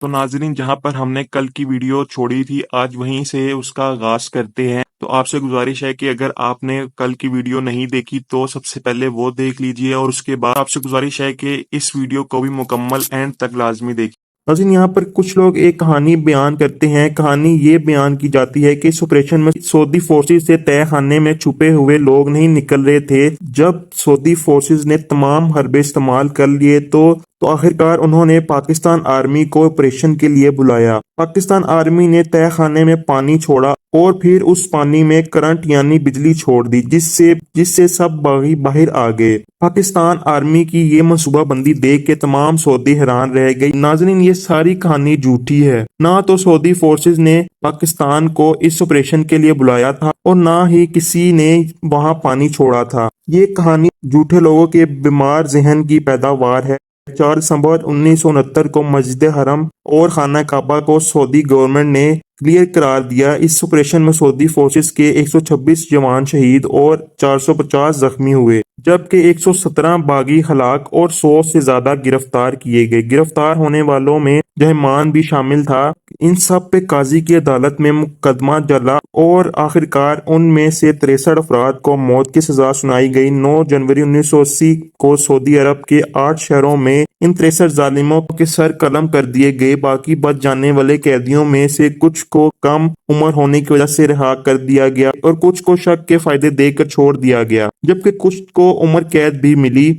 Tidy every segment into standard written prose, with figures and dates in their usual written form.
تو ناظرین، جہاں پر ہم نے کل کی ویڈیو چھوڑی تھی آج وہیں سے اس کا آغاز کرتے ہیں۔ تو آپ سے گزارش ہے کہ اگر آپ نے کل کی ویڈیو نہیں دیکھی تو سب سے پہلے وہ دیکھ لیجئے، اور اس کے بعد آپ سے گزارش ہے کہ اس ویڈیو کو بھی مکمل اینڈ تک لازمی دیکھیں۔ ناظرین، یہاں پر کچھ لوگ ایک کہانی بیان کرتے ہیں۔ کہانی یہ بیان کی جاتی ہے کہ اس آپریشن میں سعودی فورسز سے تہہ خانے میں چھپے ہوئے لوگ نہیں نکل رہے تھے۔ جب سعودی فورسز نے تمام حربے استعمال کر لیے تو آخرکار انہوں نے پاکستان آرمی کو آپریشن کے لیے بلایا۔ پاکستان آرمی نے تہہ خانے میں پانی چھوڑا اور پھر اس پانی میں کرنٹ یعنی بجلی چھوڑ دی، جس سے سب باغی باہر آ گئے۔ پاکستان آرمی کی یہ منصوبہ بندی دیکھ کے تمام سعودی حیران رہ گئی۔ ناظرین، یہ ساری کہانی جھوٹی ہے۔ نہ تو سعودی فورسز نے پاکستان کو اس آپریشن کے لیے بلایا تھا اور نہ ہی کسی نے وہاں پانی چھوڑا تھا۔ یہ کہانی جھوٹے لوگوں کے بیمار ذہن کی پیداوار ہے۔ 4 دسمبر 1969 کو مسجد حرم اور خانہ کعبہ کو سعودی گورنمنٹ نے کلیئر قرار دیا۔ اس آپریشن میں سعودی فورسز کے 126 جوان شہید اور 450 زخمی ہوئے، جبکہ 117 باغی ہلاک اور 100 سے زیادہ گرفتار کیے گئے۔ گرفتار ہونے والوں میں جہمان بھی شامل تھا۔ ان سب پہ قاضی کی عدالت میں مقدمہ چلا اور آخرکار ان میں سے 63 افراد کو موت کی سزا سنائی گئی۔ 9 جنوری 1980 کو سعودی عرب کے 8 شہروں میں ان 63 ظالموں کے سر قلم کر دیے گئے۔ باقی بچ جانے والے قیدیوں میں سے کچھ کو کم عمر ہونے کی وجہ سے رہا کر دیا گیا اور کچھ کو شک کے فائدے دے کر چھوڑ دیا گیا، جبکہ کچھ کو عمر قید بھی ملی۔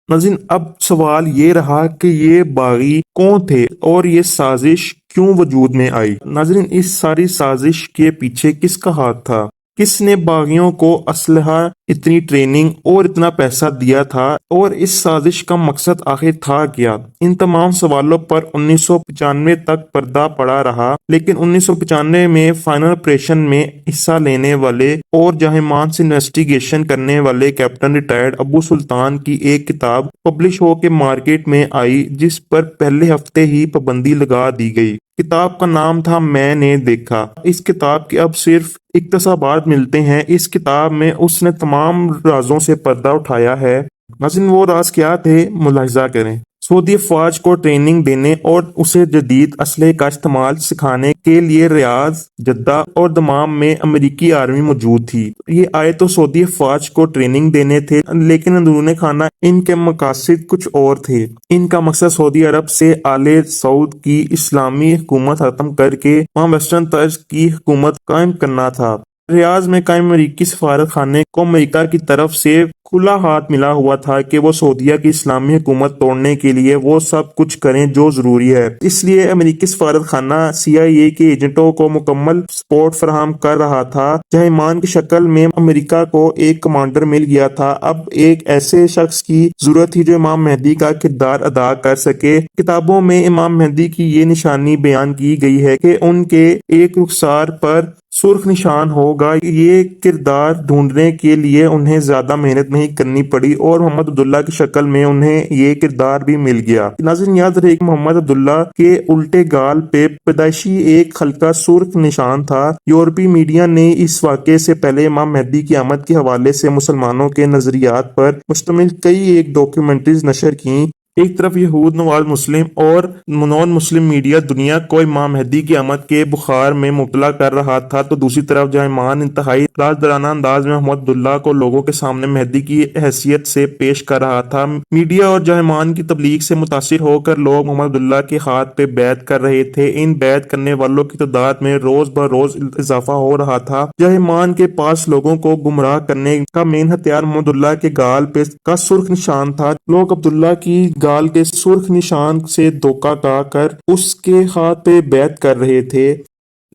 ناظرین، اب سوال یہ رہا کہ یہ باغی کون تھے اور یہ سازش کیوں وجود میں آئی؟ ناظرین، اس ساری سازش کے پیچھے کس کا ہاتھ تھا؟ کس نے باغیوں کو اسلحہ، اتنی ٹریننگ اور اتنا پیسہ دیا تھا، اور اس سازش کا مقصد آخر تھا کیا؟ ان تمام سوالوں پر 1995 تک پردہ پڑا رہا، لیکن 1995 میں فائنل آپریشن میں حصہ لینے والے اور جہیمان سے انویسٹیگیشن کرنے والے کیپٹن ریٹائرڈ ابو سلطان کی ایک کتاب پبلش ہو کے مارکیٹ میں آئی، جس پر پہلے ہفتے ہی پابندی لگا دی گئی۔ کتاب کا نام تھا میں نے دیکھا۔ اس کتاب کے اب صرف اقتباسات ملتے ہیں۔ اس کتاب میں اس نے تمام رازوں سے پردہ اٹھایا ہے۔ ناظرین، وہ راز کیا تھے؟ ملاحظہ کریں۔ سعودی افواج کو ٹریننگ دینے اور اسے جدید اسلحے کا استعمال سکھانے کے لیے ریاض، جدہ اور دمام میں امریکی آرمی موجود تھی۔ یہ آئے تو سعودی افواج کو ٹریننگ دینے تھے، لیکن اندرون خانہ ان کے مقاصد کچھ اور تھے۔ ان کا مقصد سعودی عرب سے آل سعود کی اسلامی حکومت ختم کر کے وہاں ویسٹرن طرز کی حکومت قائم کرنا تھا۔ ریاض میں قائم امریکی سفارت خانے کو امریکہ کی طرف سے کھلا ہاتھ ملا ہوا تھا کہ وہ سعودیہ کی اسلامی حکومت توڑنے کے لیے وہ سب کچھ کریں جو ضروری ہے۔ اس لیے امریکی سفارت خانہ CIA کے ایجنٹوں کو مکمل سپورٹ فراہم کر رہا تھا۔ جہیمان کی شکل میں امریکہ کو ایک کمانڈر مل گیا تھا۔ اب ایک ایسے شخص کی ضرورت تھی جو امام مہدی کا کردار ادا کر سکے۔ کتابوں میں امام مہدی کی یہ نشانی بیان کی گئی ہے کہ ان کے ایک رخسار پر سرخ نشان ہوگا۔ یہ کردار ڈھونڈنے کے لیے انہیں زیادہ محنت نہیں کرنی پڑی اور محمد عبداللہ کی شکل میں انہیں یہ کردار بھی مل گیا۔ ناظرین، یاد رہے کہ محمد عبداللہ کے الٹے گال پہ پیدائشی ایک ہلکا سرخ نشان تھا۔ یورپی میڈیا نے اس واقعے سے پہلے امام مہدی کی آمد کے حوالے سے مسلمانوں کے نظریات پر مشتمل کئی ایک ڈاکیومنٹریز نشر کیں۔ ایک طرف یہود نواز مسلم اور نان مسلم میڈیا دنیا کو امام مہدی کی آمد کے بخار میں مبتلا کر رہا تھا، تو دوسری طرف جہیمان انتہائی رازدارانہ انداز میں محمد عبداللہ کو لوگوں کے سامنے مہدی کی حیثیت سے پیش کر رہا تھا۔ میڈیا اور جہیمان کی تبلیغ سے متاثر ہو کر لوگ محمد عبداللہ کے ہاتھ پہ بیعت کر رہے تھے۔ ان بیعت کرنے والوں کی تعداد میں روز بروز اضافہ ہو رہا تھا۔ جہیمان کے پاس لوگوں کو گمراہ کرنے کا مین ہتھیار محمد عبداللہ کے گال پہ کا سرخ نشان تھا۔ لوگ عبداللہ کی گال کے سرخ نشان سے دھوکہ کھا کر اس کے ہاتھ پہ بیعت کر رہے تھے۔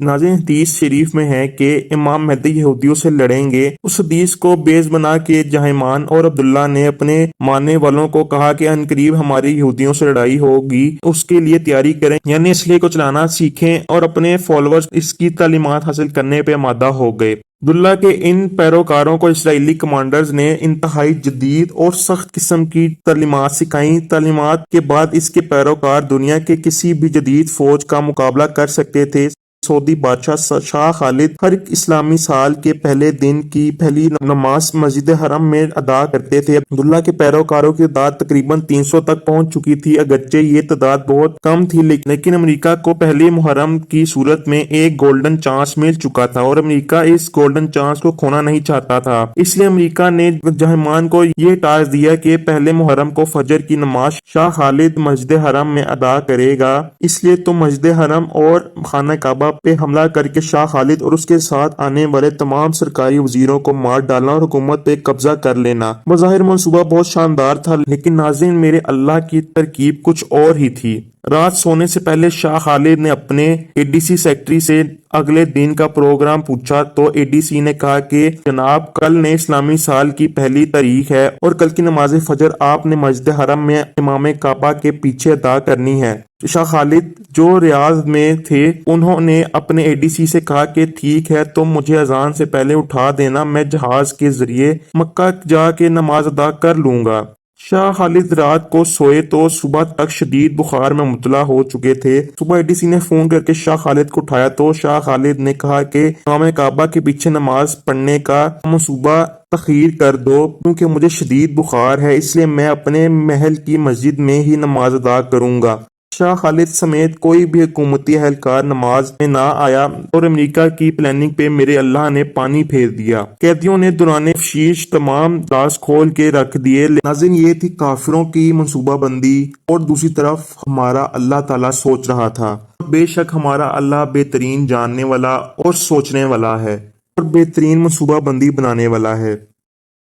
ناظرین، حدیث شریف میں ہے کہ امام مہدی یہودیوں سے لڑیں گے۔ اس حدیث کو بیس بنا کے جہیمان اور عبداللہ نے اپنے ماننے والوں کو کہا کہ عنقریب ہماری یہودیوں سے لڑائی ہوگی، اس کے لیے تیاری کریں، یعنی اسلحے کو چلانا سیکھیں، اور اپنے فالوورز اس کی تعلیمات حاصل کرنے پہ آمادہ ہو گئے۔ عبداللہ کے ان پیروکاروں کو اسرائیلی کمانڈرز نے انتہائی جدید اور سخت قسم کی تعلیمات سکھائیں۔ تعلیمات کے بعد اس کے پیروکار دنیا کے کسی بھی جدید فوج کا مقابلہ کر سکتے تھے۔ سعودی بادشاہ شاہ خالد ہر ایک اسلامی سال کے پہلے دن کی پہلی نماز مسجد حرم میں ادا کرتے تھے۔ عبداللہ کے پیروکاروں کی تعداد تقریباً 300 تک پہنچ چکی تھی، اگرچہ یہ تعداد بہت کم تھی لیکن امریکہ کو پہلی محرم کی صورت میں ایک گولڈن چانس مل چکا تھا اور امریکہ اس گولڈن چانس کو کھونا نہیں چاہتا تھا۔ اس لیے امریکہ نے جہمان کو یہ ٹاسک دیا کہ پہلے محرم کو فجر کی نماز شاہ خالد مسجد حرم میں ادا کرے گا، اس لیے تم مسجد حرم اور خانہ کعبہ پہ حملہ کر کے شاہ خالد اور اس کے ساتھ آنے والے تمام سرکاری وزیروں کو مار ڈالنا اور حکومت پہ قبضہ کر لینا۔ بظاہر منصوبہ بہت شاندار تھا لیکن ناظرین میرے اللہ کی ترکیب کچھ اور ہی تھی۔ رات سونے سے پہلے شاہ خالد نے اپنے اے ڈی سی سیکرٹری سے اگلے دن کا پروگرام پوچھا تو اے ڈی سی نے کہا کہ جناب کل نئے اسلامی سال کی پہلی تاریخ ہے اور کل کی نماز فجر آپ نے مسجد حرم میں امام کعبہ کے پیچھے ادا کرنی ہے۔ شاہ خالد جو ریاض میں تھے انہوں نے اپنے اے ڈی سی سے کہا کہ ٹھیک ہے تم مجھے اذان سے پہلے اٹھا دینا، میں جہاز کے ذریعے مکہ جا کے نماز ادا کر لوں گا۔ شاہ خالد رات کو سوئے تو صبح تک شدید بخار میں مبتلا ہو چکے تھے۔ صبح اے ڈی سی نے فون کر کے شاہ خالد کو اٹھایا تو شاہ خالد نے کہا کہ امام کعبہ کے پیچھے نماز پڑھنے کا منصوبہ تاخیر کر دو کیونکہ مجھے شدید بخار ہے، اس لیے میں اپنے محل کی مسجد میں ہی نماز ادا کروں گا۔ شاہ خالد سمیت کوئی بھی حکومتی اہلکار نماز میں نہ آیا اور امریکہ کی پلاننگ پہ میرے اللہ نے پانی پھیر دیا۔ قیدیوں نے دوران تفتیش تمام راز کھول کے رکھ دیے۔ ناظرین یہ تھی کافروں کی منصوبہ بندی اور دوسری طرف ہمارا اللہ تعالیٰ سوچ رہا تھا۔ بے شک ہمارا اللہ بہترین جاننے والا اور سوچنے والا ہے اور بہترین منصوبہ بندی بنانے والا ہے۔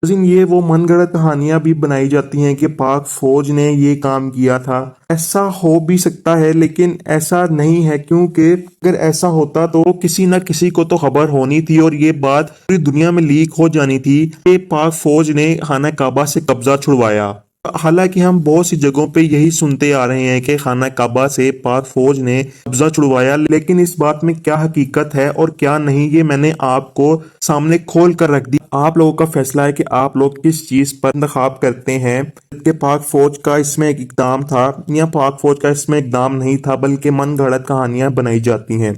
یہ وہ من گھڑت کہانیاں بھی بنائی جاتی ہیں کہ پاک فوج نے یہ کام کیا تھا، ایسا ہو بھی سکتا ہے لیکن ایسا نہیں ہے، کیونکہ اگر ایسا ہوتا تو کسی نہ کسی کو تو خبر ہونی تھی اور یہ بات پوری دنیا میں لیک ہو جانی تھی کہ پاک فوج نے خانہ کعبہ سے قبضہ چھڑوایا۔ حالانکہ ہم بہت سی جگہوں پہ یہی سنتے آ رہے ہیں کہ خانہ کعبہ سے پاک فوج نے قبضہ چھڑوایا، لیکن اس بات میں کیا حقیقت ہے اور کیا نہیں یہ میں نے آپ کو سامنے کھول کر رکھ دی۔ آپ لوگوں کا فیصلہ ہے کہ آپ لوگ کس چیز پر انتخاب کرتے ہیں کہ پاک فوج کا اس میں ایک اقدام تھا یا پاک فوج کا اس میں اقدام نہیں تھا، بلکہ من گھڑت کہانیاں بنائی جاتی ہیں۔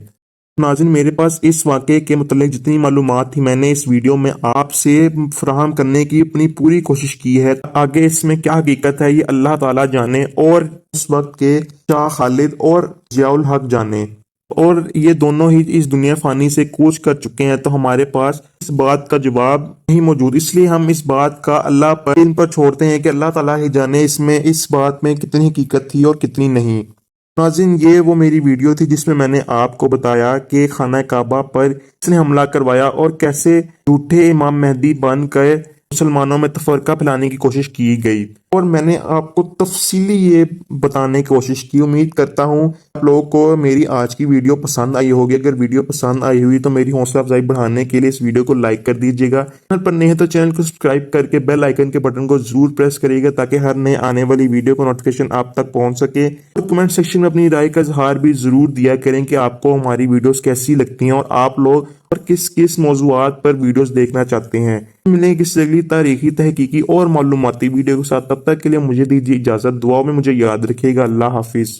ناظرین میرے پاس اس واقعے کے متعلق جتنی معلومات تھی میں نے اس ویڈیو میں آپ سے فراہم کرنے کی اپنی پوری کوشش کی ہے۔ آگے اس میں کیا حقیقت ہے یہ اللہ تعالیٰ جانے اور اس وقت کے شاہ خالد اور ضیاء الحق جانے، اور یہ دونوں ہی اس دنیا فانی سے کوچ کر چکے ہیں تو ہمارے پاس اس بات کا جواب نہیں موجود، اس لیے ہم اس بات کا اللہ پر ان پر چھوڑتے ہیں کہ اللہ تعالیٰ ہی جانے اس بات میں کتنی حقیقت تھی اور کتنی نہیں۔ ناظرین یہ وہ میری ویڈیو تھی جس میں میں نے آپ کو بتایا کہ خانہ کعبہ پر کس نے حملہ کروایا اور کیسے جھوٹے امام مہدی بن کر مسلمانوں میں تفرقہ پھیلانے کی کوشش کی گئی، اور میں نے آپ کو تفصیلی یہ بتانے کی کوشش کی۔ امید کرتا ہوں آپ لوگوں کو میری آج کی ویڈیو پسند آئی ہوگی۔ اگر ویڈیو پسند آئی ہوئی تو میری حوصلہ افزائی بڑھانے کے لیے اس ویڈیو کو لائک کر دیجیے گا، چینل پر نئے ہیں تو چینل کو سبسکرائب کر کے بیل آئیکن کے بٹن کو ضرور پریس کریے گا تاکہ ہر نئے آنے والی ویڈیو کو نوٹیفیکیشن آپ تک پہنچ سکے، اور کمنٹ سیکشن میں اپنی رائے کا اظہار بھی ضرور دیا کریں کہ آپ کو ہماری ویڈیوز کیسی لگتی ہیں اور آپ لوگ اور کس کس موضوعات پر ویڈیوز دیکھنا چاہتے ہیں۔ ملیں گے کسی اگلی تاریخی تحقیقی اور معلوماتی ویڈیو کے ساتھ، تب تک کے لیے مجھے دیجیے اجازت، دعاؤں میں مجھے یاد رکھیے گا۔ اللہ حافظ۔